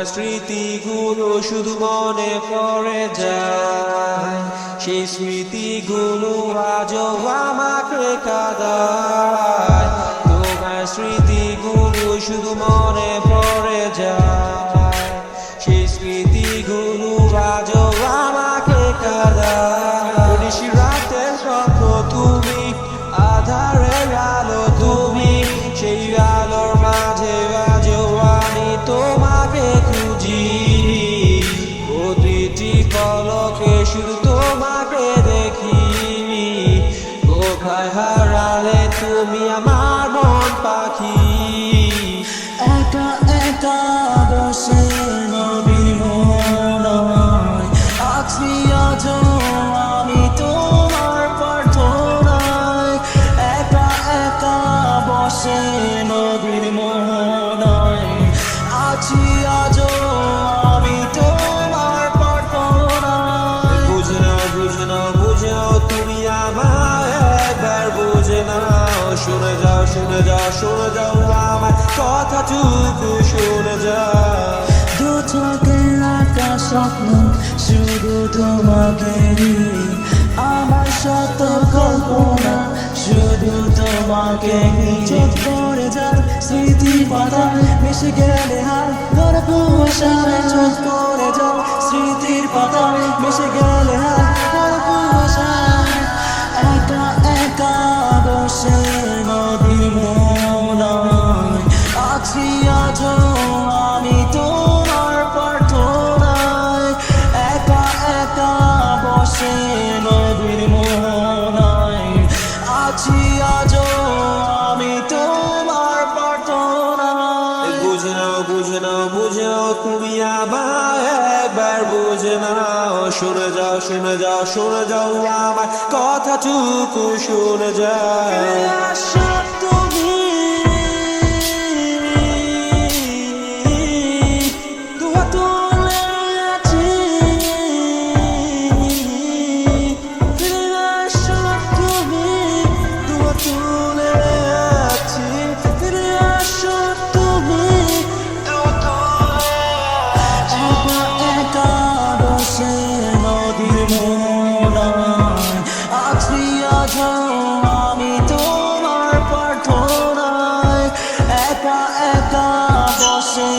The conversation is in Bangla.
স্মৃতিগুলো শুধু মনে পড়ে যায়, সেই স্মৃতিগুলো আজও আমাকে কাঁদায়। তোমার স্মৃতিগুলো শুধু মনে পড়ে যায়, সেই স্মৃতিগুলো আজও আমাকে কাঁদায়। নিশি রাতের স্বপ্ন তুমি, আধারের আলো তুমি, সেই আলোর মাঝে আজও আমি তোমাকে খুঁজি। প্রতিটি পলকে শুধু তোমাকে দেখি, কোথায় হারালে তুমি আমার মন পাখি। একা একা বসে নবীর মোহনায় আছি আজও আমি তোমার প্রার্থনায়। একা একা বসে নবীর মোহনায় আছি আজও আমি তোমার প্রার্থনায়। বুঝে নাও, বুঝে নাও, বুঝে নাও, তুমি আমায় একবার বুঝে নাও। শুনে যাও, শুনে যাও, শুনে যাও, আমার কথাটুকু শুনে যাও। দু চোখের আকাশ স্বপ্ন শুধু তোমাকে নিয়ে, আমার শত কল্পনা শুধু তোমাকে নিয়ে। চোখ পড়ে যাক স্মৃতির পাতায় মিশে গেলে হার ধরে কুয়াশায়। চোখ পড়ে যাক স্মৃতির পাতায় মিশে গেলে হার ধরে কুয়াশায়। একা একা বসে নদীর মোহনায় আছি আজও আমি তোমার প্রার্থনায়। একা একা বসে নদীর মোহনায় আছি আজও আমি তোমার প্রার্থনায়। বুঝে নাও, বুঝে নাও, বুঝে নাও, তুমি আমায় একবার বুঝে নাও। শুনে যাও, শুনে যাও, শুনে যাও, আমার কথাটুকু শুনে যাও। আমি তোমার প্রার্থনায় একা একা বসে